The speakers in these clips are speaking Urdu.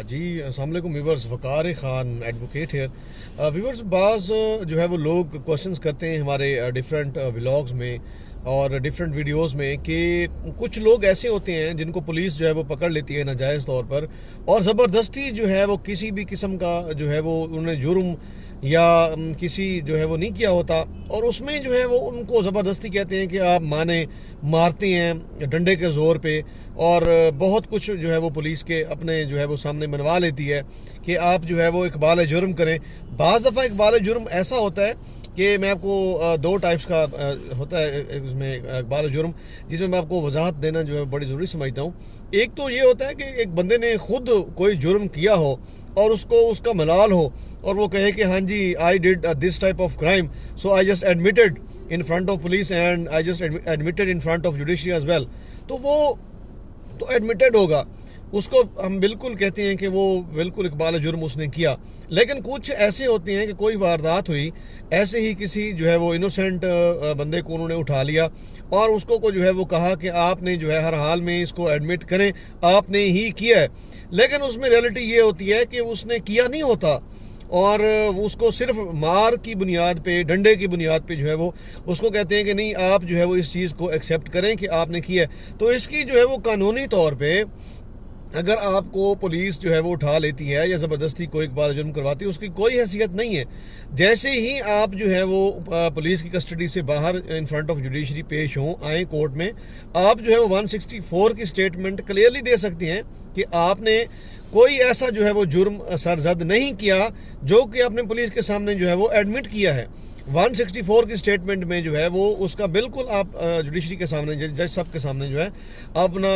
جی السلام علیکم ویورز، وقار خان ایڈوکیٹ ہیئر۔ ویورز، بعض جو ہے وہ لوگ کوشچنز کرتے ہیں ہمارے ڈیفرنٹ ولاگز میں اور ڈیفرنٹ ویڈیوز میں کہ کچھ لوگ ایسے ہوتے ہیں جن کو پولیس جو ہے وہ پکڑ لیتی ہے ناجائز طور پر، اور زبردستی جو ہے وہ کسی بھی قسم کا جو ہے وہ انہوں نے جرم یا کسی جو ہے وہ نہیں کیا ہوتا، اور اس میں جو ہے وہ ان کو زبردستی کہتے ہیں کہ آپ مانیں، مارتے ہیں ڈنڈے کے زور پہ، اور بہت کچھ جو ہے وہ پولیس کے اپنے جو ہے وہ سامنے منوا لیتی ہے کہ آپ جو ہے وہ اقبال جرم کریں۔ بعض دفعہ اقبال جرم ایسا ہوتا ہے کہ میں آپ کو دو ٹائپس کا ہوتا ہے اس میں اقبال جرم، جس میں میں آپ کو وضاحت دینا جو ہے بڑی ضروری سمجھتا ہوں۔ ایک تو یہ ہوتا ہے کہ ایک بندے نے خود کوئی جرم کیا ہو اور اس کو اس کا ملال ہو، اور وہ کہے کہ ہاں جی I did this type of crime, so I just admitted in front of police and I just admitted in front of judiciary as well, تو وہ تو ایڈمیٹڈ ہوگا، اس کو ہم بالکل کہتے ہیں کہ وہ بالکل اقبال جرم اس نے کیا۔ لیکن کچھ ایسے ہوتے ہیں کہ کوئی واردات ہوئی، ایسے ہی کسی جو ہے وہ انوسینٹ بندے کو انہوں نے اٹھا لیا اور اس کو جو ہے وہ کہا کہ آپ نے جو ہے ہر حال میں اس کو ایڈمٹ کریں، آپ نے ہی کیا ہے، لیکن اس میں ریئلٹی یہ ہوتی ہے کہ اس نے کیا نہیں ہوتا، اور اس کو صرف مار کی بنیاد پہ، ڈنڈے کی بنیاد پہ جو ہے وہ اس کو کہتے ہیں کہ نہیں آپ جو ہے وہ اس چیز کو ایکسیپٹ کریں کہ آپ نے کیا ہے۔ تو اس کی جو ہے وہ قانونی طور پہ اگر آپ کو پولیس جو ہے وہ اٹھا لیتی ہے یا زبردستی کوئی اقبال جرم کرواتی ہے، اس کی کوئی حیثیت نہیں ہے۔ جیسے ہی آپ جو ہے وہ پولیس کی کسٹڈی سے باہر ان فرنٹ آف جوڈیشری پیش ہوں، آئیں کورٹ میں، آپ جو ہے وہ 164 کی سٹیٹمنٹ کلیئرلی دے سکتے ہیں کہ آپ نے کوئی ایسا جو ہے وہ جرم سرزد نہیں کیا جو کہ آپ نے پولیس کے سامنے جو ہے وہ ایڈمٹ کیا ہے۔ 164 کی سٹیٹمنٹ میں جو ہے وہ اس کا بالکل آپ جوڈیشری کے سامنے، جج صاحب کے سامنے جو ہے اپنا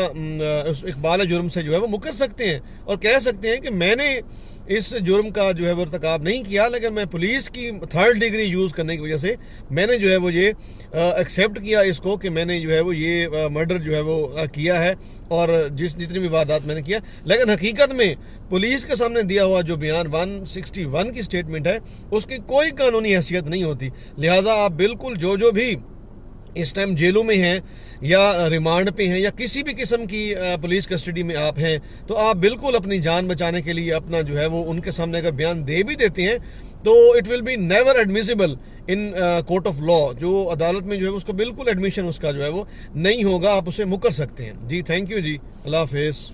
اس اقبال جرم سے جو ہے وہ مکر سکتے ہیں اور کہہ سکتے ہیں کہ میں نے اس جرم کا جو ہے وہ ارتکاب نہیں کیا، لیکن میں پولیس کی تھرڈ ڈگری یوز کرنے کی وجہ سے میں نے جو ہے وہ یہ ایکسیپٹ کیا اس کو کہ میں نے جو ہے وہ یہ مرڈر جو ہے وہ کیا ہے، اور جتنی بھی واردات میں نے کیا۔ لیکن حقیقت میں پولیس کے سامنے دیا ہوا جو بیان 161 کی سٹیٹمنٹ ہے، اس کی کوئی قانونی حیثیت نہیں ہوتی۔ لہٰذا آپ بالکل جو بھی اس ٹائم جیلوں میں ہیں یا ریمانڈ پہ ہیں یا کسی بھی قسم کی پولیس کسٹڈی میں آپ ہیں، تو آپ بالکل اپنی جان بچانے کے لیے اپنا جو ہے وہ ان کے سامنے اگر بیان دے بھی دیتے ہیں تو it will be never admissible in court of law, جو عدالت میں جو ہے اس کو بالکل ایڈمیشن اس کا جو ہے وہ نہیں ہوگا، آپ اسے مکر سکتے ہیں۔ جی تھینک یو جی، اللہ حافظ۔